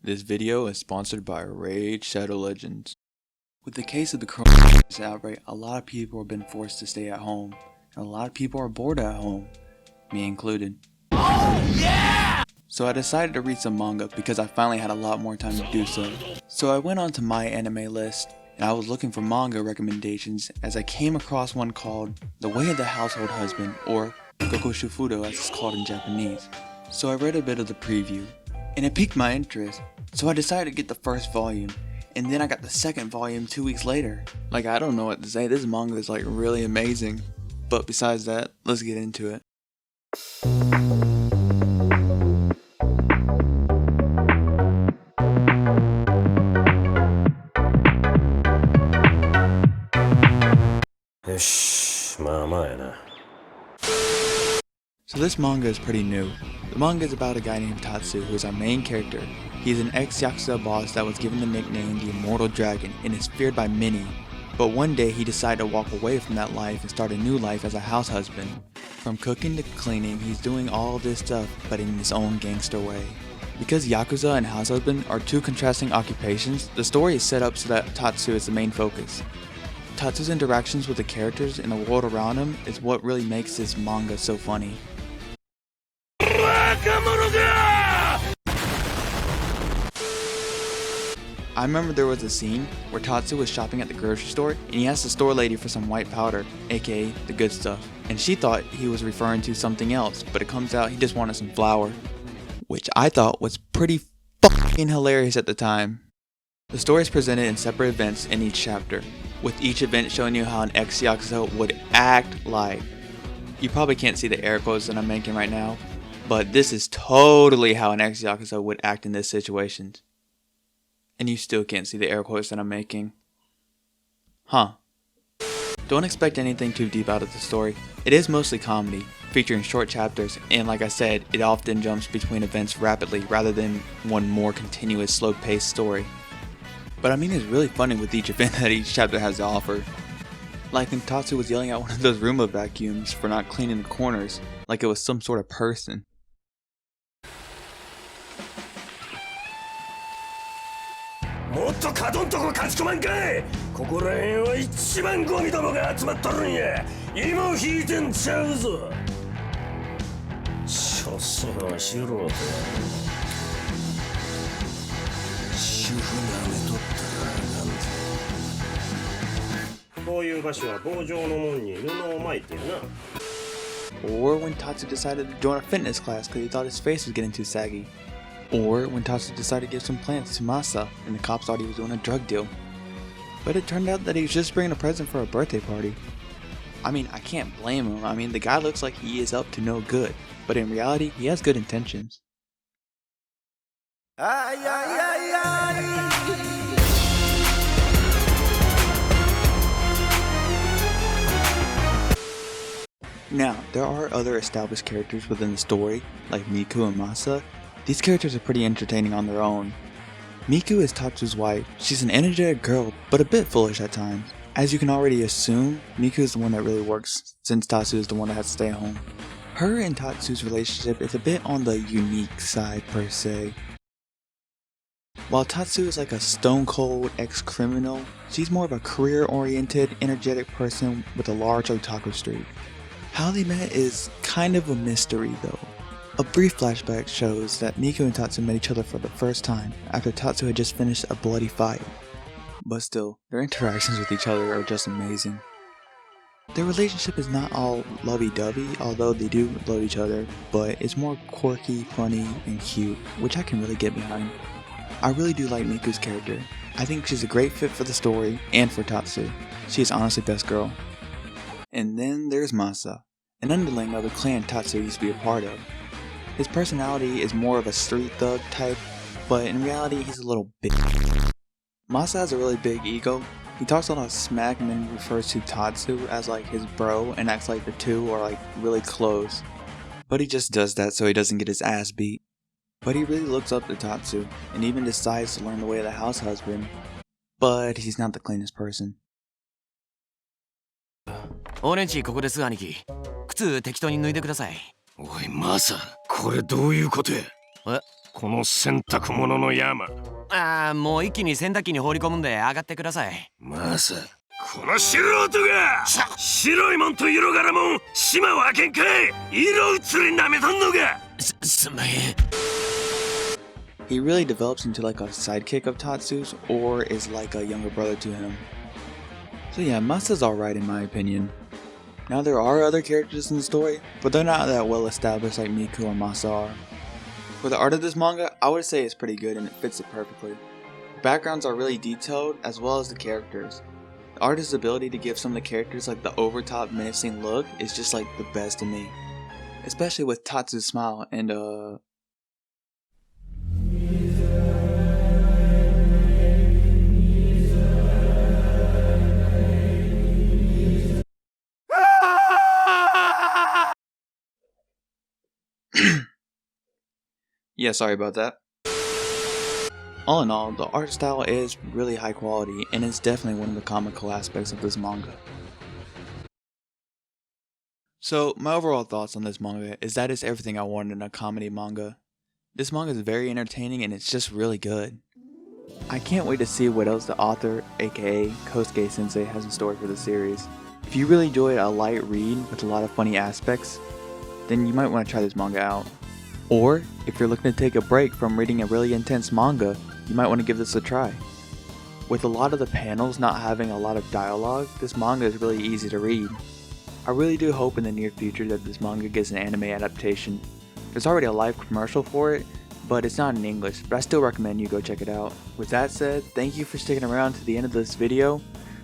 This video is sponsored by Raid Shadow Legends. With the case of the coronavirus outbreak, a lot of people have been forced to stay at home, and a lot of people are bored at home, me included. Oh yeah! So I decided to read some manga because I finally had a lot more time to do so. So I went onto my anime list, and I was looking for manga recommendations as I came across one called The Way of the Household Husband, or Gokushufudou as it's called in Japanese. So I read a bit of the preview, and it piqued my interest, so I decided to get the first volume, and then I got the second volume 2 weeks later. Like, I don't know what to say, this manga is like really amazing. But besides that, let's get into it. So this manga is pretty new. The manga is about a guy named Tatsu, who is our main character. He is an ex-Yakuza boss that was given the nickname the Immortal Dragon and is feared by many. But one day he decided to walk away from that life and start a new life as a house husband. From cooking to cleaning, he's doing all this stuff, but in his own gangster way. Because Yakuza and house husband are two contrasting occupations, the story is set up so that Tatsu is the main focus. Tatsu's interactions with the characters and the world around him is what really makes this manga so funny. I remember there was a scene where Tatsu was shopping at the grocery store and he asked the store lady for some white powder, aka the good stuff, and she thought he was referring to something else, but it comes out he just wanted some flour, which I thought was pretty fucking hilarious at the time. The story is presented in separate events in each chapter, with each event showing you how an ex-Yakuza would act like. You probably can't see the air quotes that I'm making right now, but this is totally how an ex-Yakuza would act in this situation. And you still can't see the air quotes that I'm making. Huh. Don't expect anything too deep out of the story. It is mostly comedy, featuring short chapters, and like I said, it often jumps between events rapidly rather than one more continuous slow-paced story. But I mean, it's really funny with each event that each chapter has to offer. Like when Tatsu was yelling at one of those Roomba vacuums for not cleaning the corners, like it was some sort of person. Or when Tatsu decided to join a fitness class because he thought his face was getting too saggy. Or when Tatsu decided to give some plants to Masa and the cops thought he was doing a drug deal. But it turned out that he was just bringing a present for a birthday party. I mean, I can't blame him. I mean, the guy looks like he is up to no good, but in reality, he has good intentions. Now, there are other established characters within the story, like Miku and Masa. These characters are pretty entertaining on their own. Miku is Tatsu's wife. She's an energetic girl, but a bit foolish at times. As you can already assume, Miku is the one that really works, since Tatsu is the one that has to stay at home. Her and Tatsu's relationship is a bit on the unique side per se. While Tatsu is like a stone-cold ex-criminal, she's more of a career-oriented, energetic person with a large otaku streak. How they met is kind of a mystery though. A brief flashback shows that Miku and Tatsu met each other for the first time after Tatsu had just finished a bloody fight. But still, their interactions with each other are just amazing. Their relationship is not all lovey-dovey, although they do love each other, but it's more quirky, funny, and cute, which I can really get behind. I really do like Miku's character. I think she's a great fit for the story and for Tatsu. She is honestly best girl. And then there's Masa, an underling of the clan Tatsu used to be a part of. His personality is more of a street thug type, but in reality he's a little bitch. Masa has a really big ego. He talks a lot of smack and then refers to Tatsu as like his bro and acts like the two are like really close. But he just does that so he doesn't get his ass beat. But he really looks up to Tatsu and even decides to learn the way of the house husband. But he's not the cleanest person. オレンジここです兄貴。靴適当に脱いでください。おいマサ、これどういうことや？え？この洗濯物の山。ああ、もう一気に洗濯機に放り込むんで上がってください。まさこの素人が白いもんと色柄もん島分けんかい。色移りなめとんのか。すんまへん。 He really develops into like a sidekick of Tatsu's, or is like a younger brother to him. So yeah, Masa's alright in my opinion. Now there are other characters in the story, but they're not that well established like Miku or Masa are. For the art of this manga, I would say it's pretty good and it fits it perfectly. The backgrounds are really detailed as well as the characters. The artist's ability to give some of the characters like the overtop menacing look is just like the best to me. Especially with Tatsu's smile and yeah, sorry about that. All in all, the art style is really high quality and it's definitely one of the comical aspects of this manga. So, my overall thoughts on this manga is that it's everything I wanted in a comedy manga. This manga is very entertaining and it's just really good. I can't wait to see what else the author, aka Kosuke Sensei, has in store for the series. If you really enjoyed a light read with a lot of funny aspects, then you might want to try this manga out. Or, if you're looking to take a break from reading a really intense manga, you might want to give this a try. With a lot of the panels not having a lot of dialogue, this manga is really easy to read. I really do hope in the near future that this manga gets an anime adaptation. There's already a live commercial for it, but it's not in English, but I still recommend you go check it out. With that said, thank you for sticking around to the end of this video.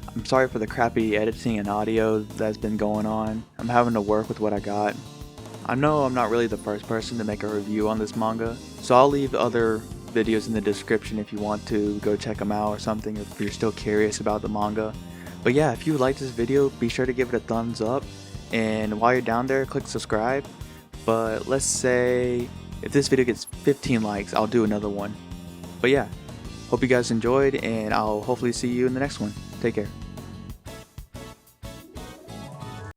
I'm sorry for the crappy editing and audio that's been going on. I'm having to work with what I got. I know I'm not really the first person to make a review on this manga, so I'll leave other videos in the description if you want to go check them out or something, if you're still curious about the manga. But yeah, if you liked this video, be sure to give it a thumbs up, and while you're down there, click subscribe. But let's say if this video gets 15 likes, I'll do another one. But yeah, hope you guys enjoyed, and I'll hopefully see you in the next one. Take care.